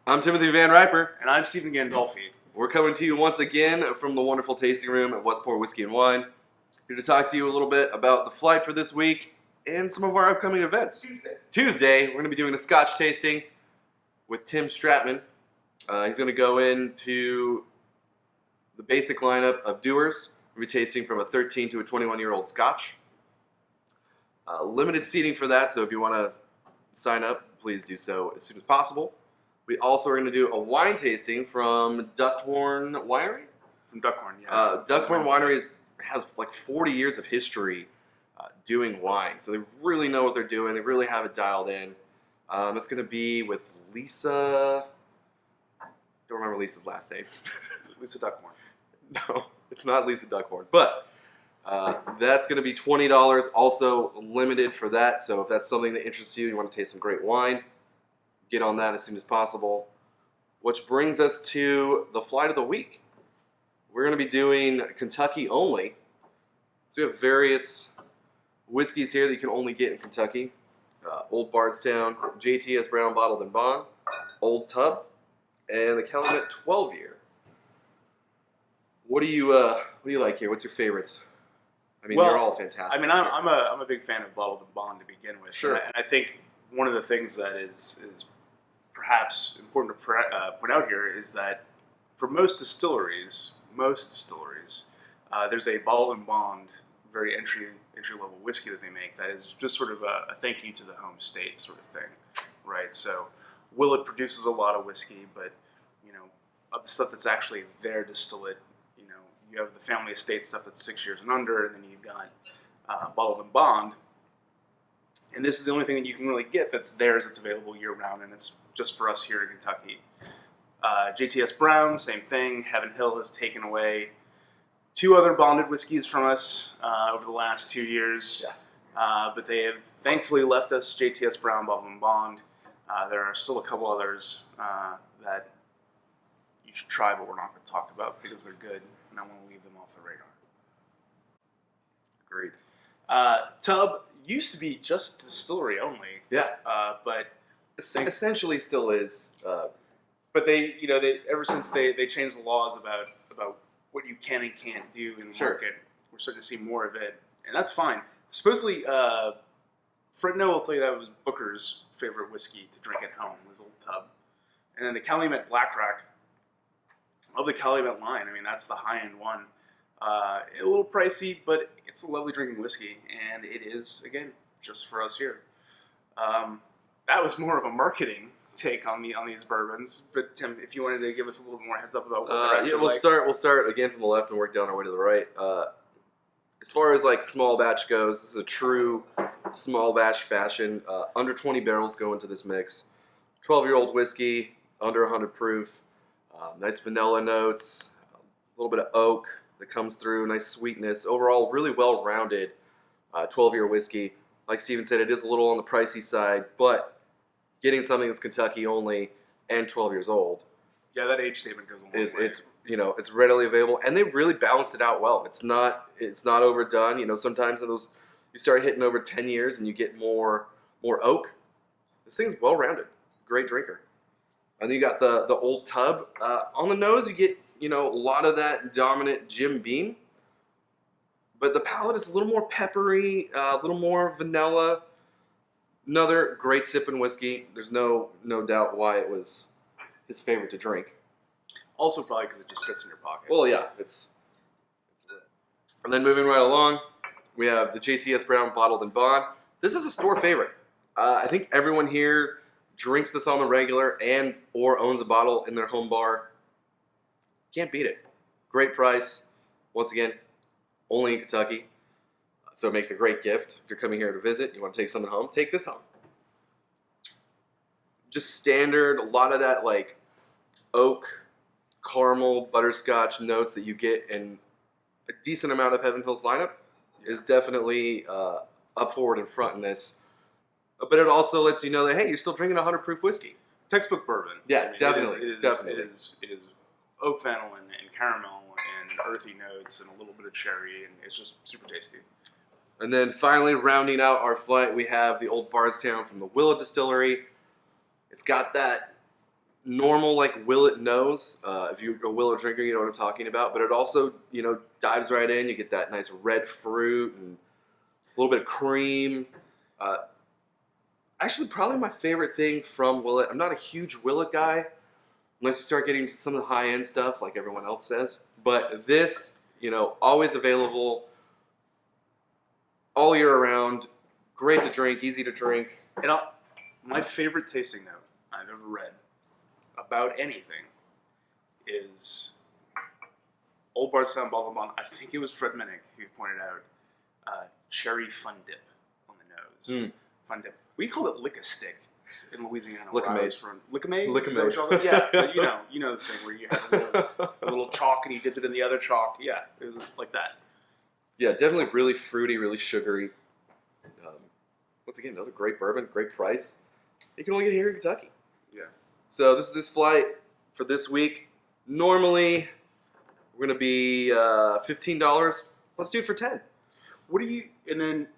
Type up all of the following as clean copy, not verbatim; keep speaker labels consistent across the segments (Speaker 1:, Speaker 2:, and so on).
Speaker 1: I'm Timothy Van Riper.
Speaker 2: And I'm Stephen Gandolfi.
Speaker 1: We're coming to you once again from the wonderful tasting room at Westport Whiskey and Wine. Here to talk to you a little bit about the flight for this week and some of our upcoming events. Tuesday, we're going to be doing a Scotch tasting with Tim Stratman. He's going to go into the basic lineup of Dewar's. We'll be tasting from a 13 to a 21-year-old Scotch. Limited seating for that, so if you want to sign up, please do so as soon as possible. We also are going to do a wine tasting from Duckhorn Winery.
Speaker 2: From Duckhorn, yeah.
Speaker 1: Duckhorn Winery has like 40 years of history doing wine, so they really know what they're doing. They really have it dialed in. That's going to be with Lisa. Don't remember Lisa's last name.
Speaker 2: Lisa Duckhorn.
Speaker 1: No, it's not Lisa Duckhorn, but that's going to be $20. Also limited for that. So if that's something that interests you, you want to taste some great wine, get on that as soon as possible. Which brings us to the flight of the week. We're going to be doing Kentucky only. So we have various whiskeys here that you can only get in Kentucky. Old Bardstown, JTS Brown Bottled and Bond, Old Tub, and the Calumet 12-year. What do you like here? What's your favorites? I mean, they're all fantastic.
Speaker 2: I mean, I'm a big fan of Bottled and Bond to begin with.
Speaker 1: Sure.
Speaker 2: And I think one of the things that is perhaps important to point out here is that for most distilleries, there's a Bottled and Bond, very entry level whiskey that they make that is just sort of a thank you to the home state sort of thing, right? So Willett produces a lot of whiskey, but of the stuff that's actually their distillate, you have the family estate stuff that's 6 years and under, and then you've got Bottled and Bond. And this is the only thing that you can really get that's theirs, that's available year-round, and it's just for us here in Kentucky. JTS Brown, same thing. Heaven Hill has taken away 2 other bonded whiskeys from us over the last 2 years.
Speaker 1: Yeah.
Speaker 2: But they have thankfully left us JTS Brown, Bottled and Bond. There are still a couple others that you should try, but we're not going to talk about because they're good, and I want to leave them off the radar.
Speaker 1: Agreed.
Speaker 2: Tub used to be just distillery only.
Speaker 1: Yeah.
Speaker 2: But
Speaker 1: essentially still is.
Speaker 2: But they ever since they changed the laws about what you can and can't do in the market, we're starting to see more of it, and that's fine. Supposedly, Fredno will tell you that was Booker's favorite whiskey to drink at home was Old Tub, and then the Calumet Black Rack of the Calumet line. I mean, that's the high end one. A little pricey, but it's a lovely drinking whiskey, and it is, again, just for us here. That was more of a marketing take on these bourbons, but Tim, if you wanted to give us a little more heads up about what they're actually
Speaker 1: we'll start again from the left and work down our way to the right. As far as like small batch goes, this is a true small batch fashion. Under 20 barrels go into this mix. 12-year-old whiskey, under 100 proof. Nice vanilla notes, a little bit of oak that comes through, nice sweetness. Overall, really well-rounded 12-year whiskey. Like Steven said, it is a little on the pricey side, but getting something that's Kentucky only and 12 years old.
Speaker 2: Yeah, that age statement goes a long way.
Speaker 1: It's readily available, and they really balanced it out well. It's not overdone. Sometimes in those you start hitting over 10 years and you get more oak. This thing's well-rounded, great drinker. And then you got the Old Tub. On the nose, you get a lot of that dominant Jim Beam, but the palate is a little more peppery, a little more vanilla. Another great sipping whiskey. There's no doubt why it was his favorite to drink.
Speaker 2: Also, probably because it just fits in your pocket.
Speaker 1: Well, yeah, it's. And then moving right along, we have the JTS Brown Bottled and Bond. This is a store favorite. I think everyone here drinks this on the regular and or owns a bottle in their home bar. Can't beat it. Great price. Once again, only in Kentucky. So it makes a great gift. If you're coming here to visit, you want to take something home, take this home. Just standard, a lot of that like oak, caramel, butterscotch notes that you get in a decent amount of Heaven Hill's lineup is definitely up forward and front in this. But it also lets you know that, hey, you're still drinking 100 proof whiskey.
Speaker 2: Textbook bourbon.
Speaker 1: Yeah, definitely. Definitely.
Speaker 2: It is oak fennel and caramel and earthy notes and a little bit of cherry, and it's just super tasty.
Speaker 1: And then finally, rounding out our flight, we have the Old Bardstown from the Willett Distillery. It's got that normal like Willett nose. If you're a Willett drinker, you know what I'm talking about. But it also, dives right in. You get that nice red fruit and a little bit of cream. Actually, probably my favorite thing from Willett. I'm not a huge Willett guy, unless you start getting to some of the high-end stuff like everyone else says. But this, always available all year around. Great to drink, easy to drink.
Speaker 2: And my favorite tasting note I've ever read about anything is Old Bardstown Bourbon. I think it was Fred Minnick who pointed out cherry fun dip on the nose. Fun dip. We called it lick-a-stick in Louisiana.
Speaker 1: Lick-a-made.
Speaker 2: Lick-a-made?
Speaker 1: Lick-a-made.
Speaker 2: Is that what you call it? Yeah, but you know the thing where you have a little chalk and you dip it in the other chalk. Yeah, it was like that.
Speaker 1: Yeah, definitely really fruity, really sugary. Once again, another great bourbon, great price. You can only get here in Kentucky.
Speaker 2: Yeah.
Speaker 1: So this is this flight for this week. Normally, we're going to be $15. Let's do it for $10.
Speaker 2: What do you, and then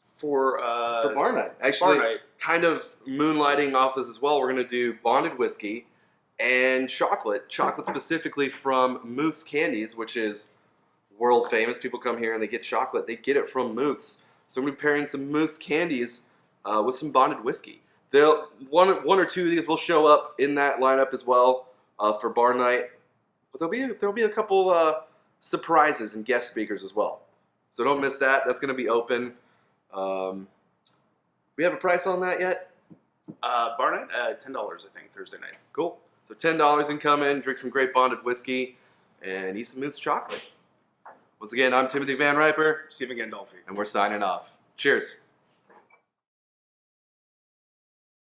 Speaker 2: for
Speaker 1: bar night. Actually,
Speaker 2: bar night.
Speaker 1: Kind of moonlighting off this as well. We're going to do bonded whiskey and chocolate. Chocolate specifically from Muth's Candies, which is world famous. People come here and they get chocolate. They get it from Muth's. So I'm going to be pairing some Muth's Candies with some bonded whiskey. One or two of these will show up in that lineup as well for bar night. But there'll be a couple surprises and guest speakers as well. So don't miss that. That's going to be open. We have a price on that yet?
Speaker 2: Bar night, $10, I think, Thursday night.
Speaker 1: Cool. So $10 and come in, drink some great bonded whiskey, and eat some Muth's chocolate. Once again, I'm Timothy Van Riper.
Speaker 2: Stephen Gandolfi.
Speaker 1: And we're signing off. Cheers.